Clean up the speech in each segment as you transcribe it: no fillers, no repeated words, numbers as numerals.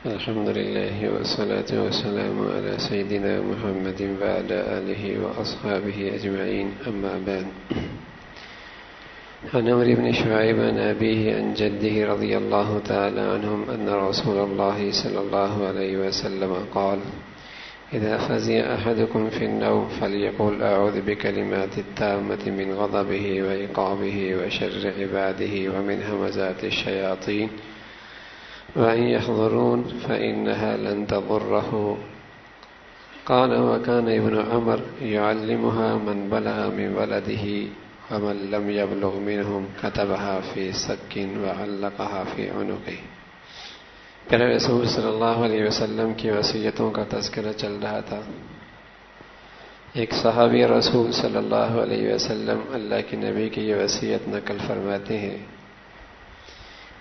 الحمد لله والصلاة والسلام على سيدنا محمد وعلى آله وأصحابه أجمعين، أما بعد. عن عمرو بن شعيب عن أبيه عن جده رضي الله تعالى عنهم أن رسول الله صلى الله عليه وسلم قال: إذا فزع أحدكم في النوم فليقل أعوذ بكلمات التامة من غضبه وعقابه وشر عباده ومن همزات الشياطين وأن يحضرون فإنها لن تضره. قال: وكان ابن عمر يعلمها من بلغ من ولده ومن لم يبلغ منهم كتبها في سك وعلقها في عنقه. پیارے رسول صلی اللہ علیہ وسلم کی وصیتوں کا تذکرہ چل رہا تھا. ایک صحابی رسول صلی اللہ علیہ وسلم اللہ کے نبی کی یہ وصیت نقل فرماتے ہیں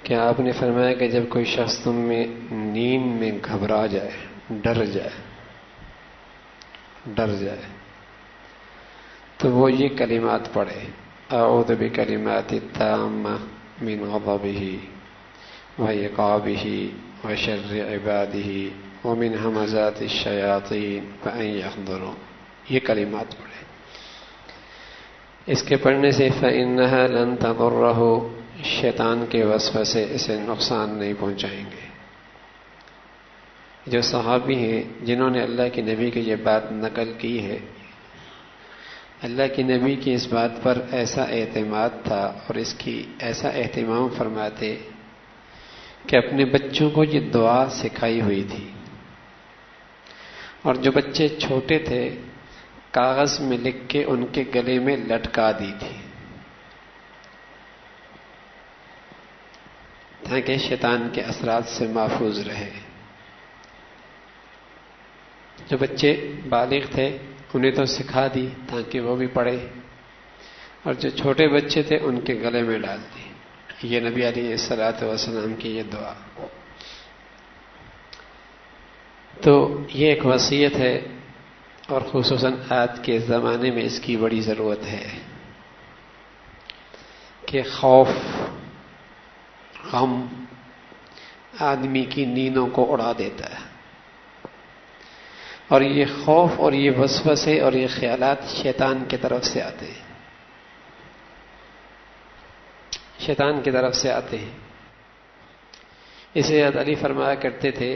کہ آپ نے فرمایا کہ جب کوئی شخص تم میں نیند میں گھبرا جائے، ڈر جائے تو وہ یہ کلمات پڑھے: اعوذ بکلمات التامہ من غضبہ وعقابہ وشر عبادہ ومن ہمزات الشیاطین وان یحضرون. یہ کلمات پڑھے. اس کے پڑھنے سے فإنها لن تضرہ، شیطان کے وسوسے اسے نقصان نہیں پہنچائیں گے. جو صحابی ہیں جنہوں نے اللہ کے نبی کی یہ بات نقل کی ہے، اللہ کے نبی کی اس بات پر ایسا اعتماد تھا اور اس کی ایسا اہتمام فرماتے کہ اپنے بچوں کو یہ دعا سکھائی ہوئی تھی، اور جو بچے چھوٹے تھے کاغذ میں لکھ کے ان کے گلے میں لٹکا دی تھی تاکہ شیطان کے اثرات سے محفوظ رہے. جو بچے بالغ تھے انہیں تو سکھا دی تاکہ وہ بھی پڑھے، اور جو چھوٹے بچے تھے ان کے گلے میں ڈال دی. یہ نبی علیہ الصلوۃ والسلام کی یہ دعا. تو یہ ایک وصیت ہے، اور خصوصاً آج کے زمانے میں اس کی بڑی ضرورت ہے کہ خوف، غم آدمی کی نیندوں کو اڑا دیتا ہے، اور یہ خوف اور یہ وسوسے اور یہ خیالات شیطان کی طرف سے آتے ہیں، شیطان کی طرف سے آتے ہیں. اسے حضرت علی فرمایا کرتے تھے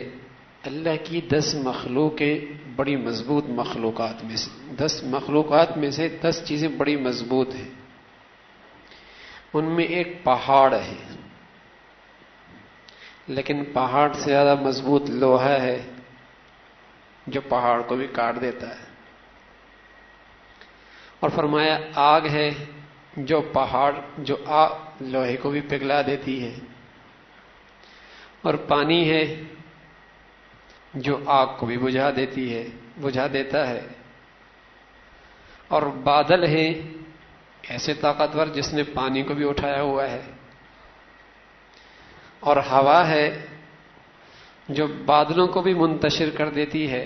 اللہ کی 10 مخلوقیں بڑی مضبوط مخلوقات میں سے 10 مخلوقات میں سے 10 چیزیں بڑی مضبوط ہیں. ان میں ایک پہاڑ ہے، لیکن پہاڑ سے زیادہ مضبوط لوہا ہے جو پہاڑ کو بھی کاٹ دیتا ہے. اور فرمایا آگ ہے جو لوہے کو بھی پگھلا دیتی ہے، اور پانی ہے جو آگ کو بھی بجھا دیتا ہے، اور بادل ہے ایسے طاقتور جس نے پانی کو بھی اٹھایا ہوا ہے، اور ہوا ہے جو بادلوں کو بھی منتشر کر دیتی ہے،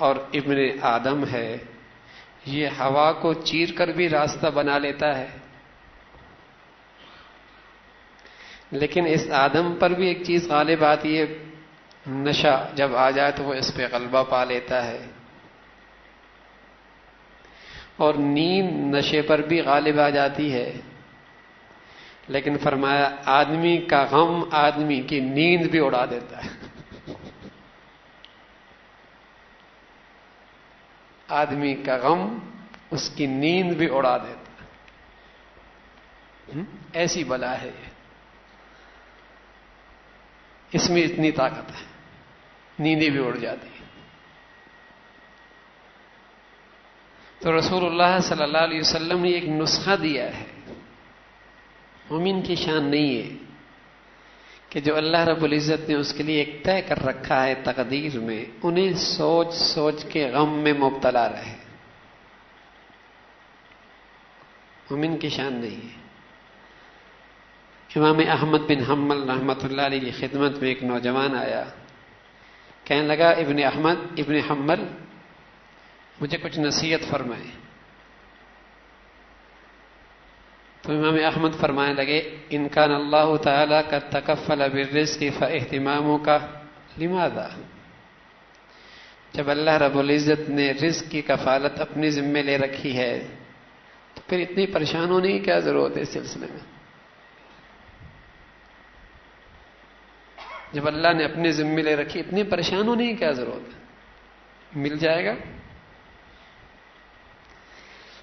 اور ابن آدم ہے یہ ہوا کو چیر کر بھی راستہ بنا لیتا ہے. لیکن اس آدم پر بھی ایک چیز غالب آتی ہے، نشہ جب آ جائے تو وہ اس پہ غلبہ پا لیتا ہے، اور نیند نشے پر بھی غالب آ جاتی ہے. لیکن فرمایا آدمی کا غم آدمی کی نیند بھی اڑا دیتا ہے. آدمی کا غم اس کی نیند بھی اڑا دیتا ہے. ایسی بلا ہے یہ، اس میں اتنی طاقت ہے، نیندیں بھی اڑ جاتی ہیں. تو رسول اللہ صلی اللہ علیہ وسلم نے ایک نسخہ دیا ہے. مومن کی شان نہیں ہے کہ جو اللہ رب العزت نے اس کے لیے ایک طے کر رکھا ہے تقدیر میں، انہیں سوچ سوچ کے غم میں مبتلا رہے. مومن کی شان نہیں ہے. امام احمد بن حنبل رحمۃ اللہ علیہ کی خدمت میں ایک نوجوان آیا، کہنے لگا ابن حنبل مجھے کچھ نصیحت فرمائے. تو امام احمد فرمانے لگے ان کان اللہ تعالی قد تکفل بالرزق فاہتمامک لماذا؟ جب اللہ رب العزت نے رزق کی کفالت اپنی ذمہ لے رکھی ہے تو پھر اتنی پریشان ہونے کی کیا ضرورت ہے اس سلسلے میں؟ جب اللہ نے اپنی ذمہ لے رکھی اتنی پریشان ہونے کی کیا ضرورت ہے؟ مل جائے گا.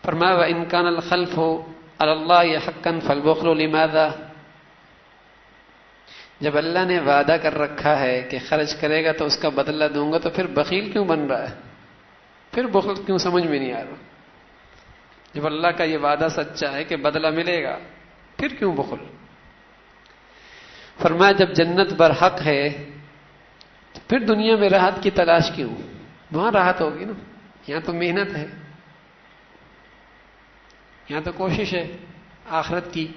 فرمایا وَإِن كَانَ الْخَلْفُ عَلَى اللَّهِ حَقًّا فَالْبُخْلُ لِمَاذَا؟ جب اللہ نے وعدہ کر رکھا ہے کہ خرچ کرے گا تو اس کا بدلہ دوں گا، تو پھر بخیل کیوں بن رہا ہے؟ پھر بخل کیوں؟ سمجھ میں نہیں آ رہا. جب اللہ کا یہ وعدہ سچا ہے کہ بدلہ ملے گا، پھر کیوں بخل؟ فرمایا جب جنت برحق ہے تو پھر دنیا میں راحت کی تلاش کیوں؟ وہاں راحت ہوگی نا. یہاں تو محنت ہے، یہاں تو کوشش ہے آخرت کی.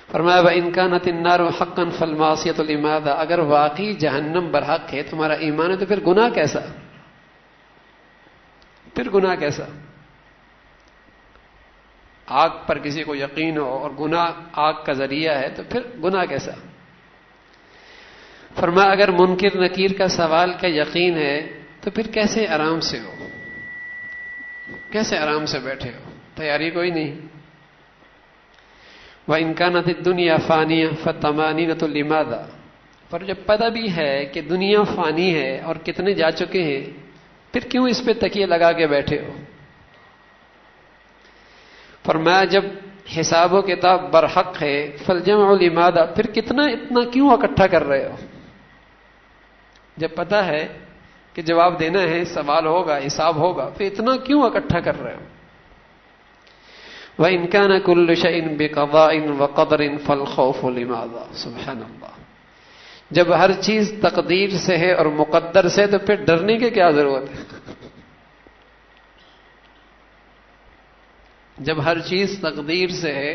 فرمایا وَإِن كَانَتِ النَّارُ حَقًّا فَالْمَعْصِيَةُ لِمَاذَا؟ اگر واقعی جہنم برحق ہے، تمہارا ایمان ہے، تو پھر گناہ کیسا؟ پھر گناہ کیسا؟ آگ پر کسی کو یقین ہو اور گناہ آگ کا ذریعہ ہے تو پھر گناہ کیسا؟ فرمایا اگر منکر نکیر کا سوال کا یقین ہے تو پھر کیسے آرام سے ہو؟ کیسے آرام سے بیٹھے ہو؟ تیاری کوئی نہیں. وَإِن كَانَتِ الدُّنْيَا فَانِيَةً فَالطَّمَانِينَةُ لِمَاذَا؟ پر جب پتہ بھی ہے کہ دنیا فانی ہے اور کتنے جا چکے ہیں، پھر کیوں اس پہ تکیے لگا کے بیٹھے ہو؟ فرمایا جب حساب و کتاب برحق ہے فَالْجَمْعُ لِمَاذَا؟ پھر اتنا کیوں اکٹھا کر رہے ہو؟ جب پتہ ہے کہ جواب دینا ہے، سوال ہوگا، حساب ہوگا، پھر اتنا کیوں اکٹھا کر رہے ہو؟ وَإِن كَانَ كُلُّ شَيْءٍ بِقَضَاءٍ وَقَدَرٍ فَالْخَوْفُ لِمَاذَا؟ سبحان اللہ. جب ہر چیز تقدیر سے ہے اور مقدر سے، تو پھر ڈرنے کی کیا ضرورت ہے؟ جب ہر چیز تقدیر سے ہے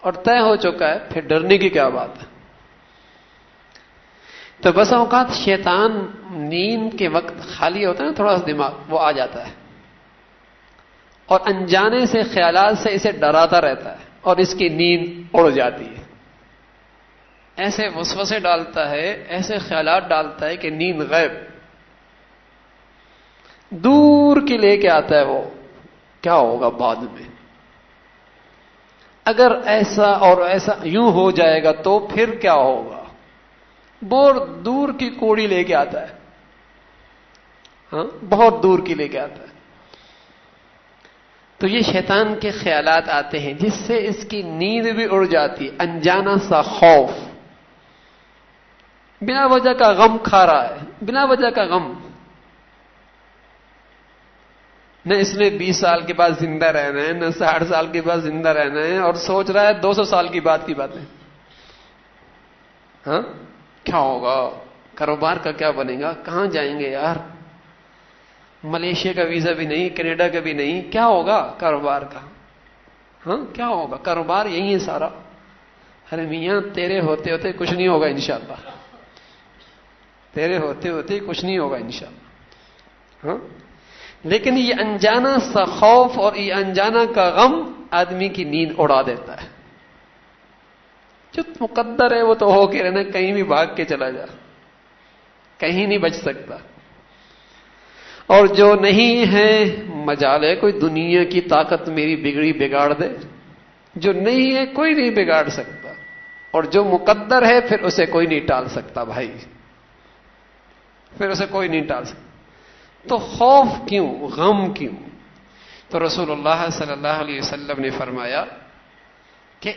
اور طے ہو چکا ہے، پھر ڈرنے کی کیا بات ہے؟ تو بس اوقات شیطان نیند کے وقت خالی ہوتا ہے نا، تھوڑا سا دماغ وہ آ جاتا ہے اور انجانے سے خیالات سے اسے ڈراتا رہتا ہے اور اس کی نیند اڑ جاتی ہے. ایسے وسوسے ڈالتا ہے، ایسے خیالات ڈالتا ہے کہ نیند غیب دور کی لے کے آتا ہے. وہ کیا ہوگا بعد میں؟ اگر ایسا اور ایسا یوں ہو جائے گا تو پھر کیا ہوگا؟ بہت دور کی کوڑی لے کے آتا ہے. ہاں، بہت دور کی لے کے آتا ہے. تو یہ شیطان کے خیالات آتے ہیں جس سے اس کی نیند بھی اڑ جاتی ہے. انجانا سا خوف، بنا وجہ کا غم کھا رہا ہے، بنا وجہ کا غم. نہ اس نے 20 سال کے بعد زندہ رہنا ہے، نہ 60 سال کے بعد زندہ رہنا ہے، اور سوچ رہا ہے 200 سال کی بات کی باتیں. ہاں، کیا ہوگا؟ کاروبار کا کیا بنے گا؟ کہاں جائیں گے یار؟ ملیشیا کا ویزا بھی نہیں، کینیڈا کا بھی نہیں، کیا ہوگا کاروبار کا؟ ہاں، کیا ہوگا؟ کاروبار یہی ہے سارا. ارے میاں تیرے ہوتے ہوتے کچھ نہیں ہوگا انشاءاللہ. تیرے ہوتے ہوتے کچھ نہیں ہوگا انشاءاللہ. ہاں، لیکن یہ انجانا سا خوف اور یہ انجانا کا غم آدمی کی نیند اڑا دیتا ہے. جو مقدر ہے وہ تو ہو کے رہنا، کہیں بھی بھاگ کے چلا جا، کہیں نہیں بچ سکتا. اور جو نہیں ہے مجال ہے کوئی دنیا کی طاقت میری بگڑی بگاڑ دے. جو نہیں ہے کوئی نہیں بگاڑ سکتا، اور جو مقدر ہے پھر اسے کوئی نہیں ٹال سکتا بھائی، پھر اسے کوئی نہیں ٹال سکتا. تو خوف کیوں؟ غم کیوں؟ تو رسول اللہ صلی اللہ علیہ وسلم نے فرمایا کہ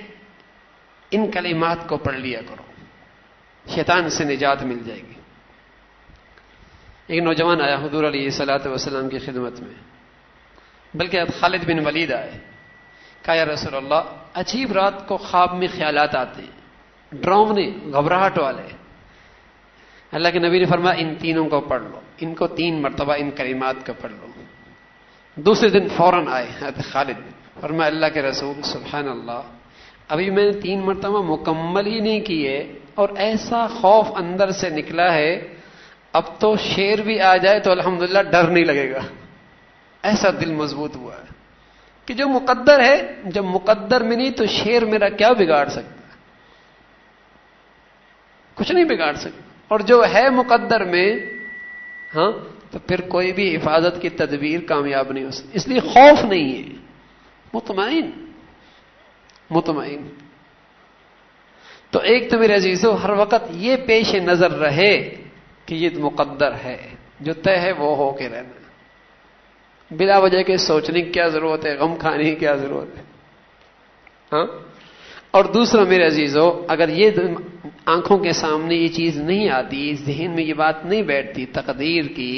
ان کلمات کو پڑھ لیا کرو، شیطان سے نجات مل جائے گی. ایک نوجوان آیا حضور علیہ الصلوۃ والسلام کی خدمت میں، بلکہ خالد بن ولید آئے. کہا یا رسول اللہ، عجیب رات کو خواب میں خیالات آتے ہیں، ڈراؤنے، گھبراہٹ والے. اللہ کے نبی نے فرمایا ان تینوں کو پڑھ لو، ان کو 3 مرتبہ ان کلمات کو پڑھ لو. دوسرے دن فوراً آئے حضرت خالد، فرمایا اللہ کے رسول سبحان اللہ، ابھی میں نے 3 مرتبہ مکمل ہی نہیں کیے اور ایسا خوف اندر سے نکلا ہے، اب تو شیر بھی آ جائے تو الحمدللہ ڈر نہیں لگے گا. ایسا دل مضبوط ہوا ہے. کہ جو مقدر ہے، جب مقدر میں نہیں تو شیر میرا کیا بگاڑ سکتا؟ کچھ نہیں بگاڑ سکتا. اور جو ہے مقدر میں، ہاں، تو پھر کوئی بھی حفاظت کی تدبیر کامیاب نہیں ہو سکتی. اس لیے خوف نہیں ہے، مطمئن مطمئن. تو ایک تو میرے عزیزو ہر وقت یہ پیش نظر رہے کہ یہ مقدر ہے، جو طے ہے وہ ہو کے رہنا. بلا وجہ کے سوچنے کی کیا ضرورت ہے، غم کھانے کی کیا ضرورت ہے؟ ہاں. اور دوسرا میرے عزیزو، اگر یہ آنکھوں کے سامنے یہ چیز نہیں آتی، ذہن میں یہ بات نہیں بیٹھتی تقدیر کی،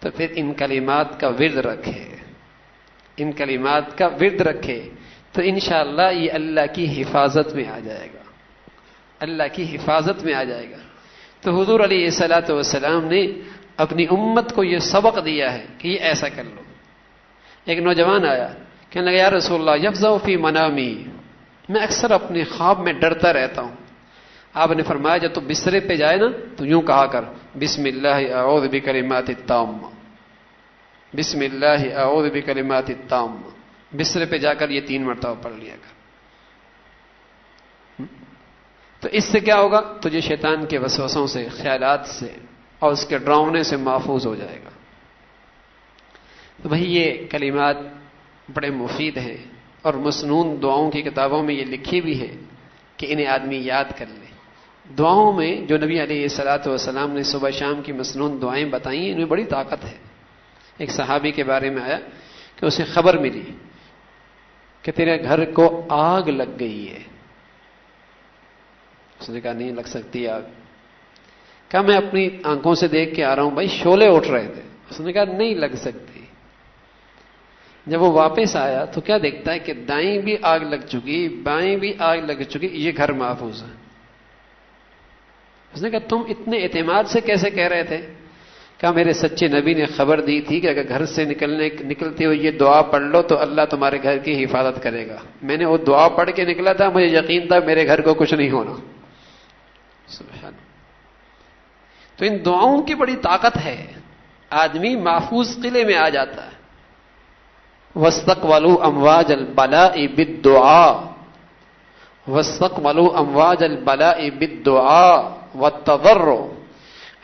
تو پھر ان کلمات کا ورد رکھے، ان کلمات کا ورد رکھے، تو انشاءاللہ یہ اللہ کی حفاظت میں آ جائے گا، اللہ کی حفاظت میں آ جائے گا. تو حضور علیہ الصلوۃ والسلام نے اپنی امت کو یہ سبق دیا ہے کہ یہ ایسا کر لو. ایک نوجوان آیا، کہنے لگا یا رسول اللہ یفزع فی منامی، میں اکثر اپنے خواب میں ڈرتا رہتا ہوں. آپ نے فرمایا جب تو بسترے پہ جائے نا تو یوں کہا کر بسم اللہ اعوذ بکلمات التامہ، بسم اللہ اعوذ بکلمات التامہ. بسترے پہ جا کر یہ 3 مرتبہ پڑھ لیا کر. تو اس سے کیا ہوگا؟ تجھے شیطان کے وسوسوں سے، خیالات سے اور اس کے ڈراؤنے سے محفوظ ہو جائے گا. تو بھئی یہ کلمات بڑے مفید ہیں، اور مسنون دعاؤں کی کتابوں میں یہ لکھی بھی ہے کہ انہیں آدمی یاد کر لے. دعاؤں میں جو نبی علیہ الصلوۃ والسلام نے صبح شام کی مسنون دعائیں بتائیں، ان میں بڑی طاقت ہے. ایک صحابی کے بارے میں آیا کہ اسے خبر ملی کہ تیرے گھر کو آگ لگ گئی ہے. اس نے کہا نہیں لگ سکتی آگ. کہا میں اپنی آنکھوں سے دیکھ کے آ رہا ہوں بھائی، شعلے اٹھ رہے تھے. اس نے کہا نہیں لگ سکتی. جب وہ واپس آیا تو کیا دیکھتا ہے کہ دائیں بھی آگ لگ چکی، بائیں بھی آگ لگ چکی، یہ گھر محفوظ ہے. اس نے کہا تم اتنے اعتماد سے کیسے کہہ رہے تھے؟ کہا میرے سچے نبی نے خبر دی تھی کہ اگر گھر سے نکلتے ہوئے یہ دعا پڑھ لو تو اللہ تمہارے گھر کی حفاظت کرے گا. میں نے وہ دعا پڑھ کے نکلا تھا، مجھے یقین تھا میرے گھر کو کچھ نہیں ہونا. سبحان. تو ان دعاؤں کی بڑی طاقت ہے، آدمی محفوظ قلعے میں آ جاتا ہے. وَاسْتَقْبَلُوا أَمْوَاجَ الْبَلَاءِ بِالدُّعَاءِ، وَاسْتَقْبَلُوا أَمْوَاجَ الْبَلَاءِ بِالدُّعَاءِ وَالتَّضَرُّعِ.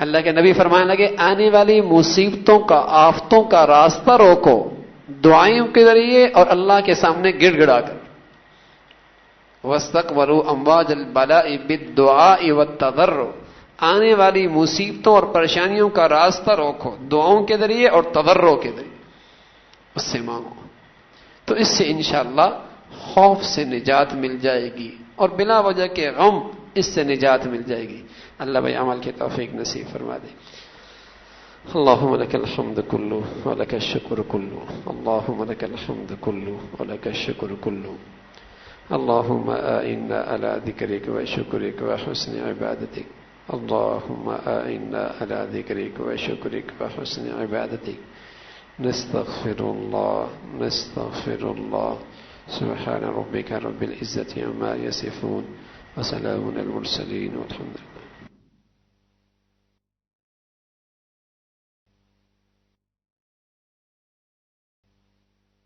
اللہ کے نبی فرمانے لگے آنے والی مصیبتوں کا، آفتوں کا راستہ روکو دعائوں کے ذریعے اور اللہ کے سامنے گڑ گڑا کر. وَاسْتَقْبَلُوا أَمْوَاجَ الْبَلَاءِ بِالدُّعَاءِ وَالتَّضَرُّعِ. آنے والی مصیبتوں اور پریشانیوں کا راستہ روکو دعاؤں کے ذریعے اور تضرع کے ذریعے، اس سے مانگو. تو اس سے انشاءاللہ خوف سے نجات مل جائے گی، اور بلا وجہ کے غم، اس سے نجات مل جائے گی. اللہ بھائی عمل کی توفیق نصیب فرما دے. اللہم لک الحمد کلو ولک الشکر کلو، اللہم لک الحمد کلو ولک الشکر کلو. اللہم اعنا علی ذکرک و شکرک و حسن عبادتک، اللہم اعنا علی ذکرک و شکرک و حسن عبادتک. نستغفر اللہ نستغفر اللہ. سبحان ربک رب العزة عما یصفون وسلام علی المرسلین والحمد للہ.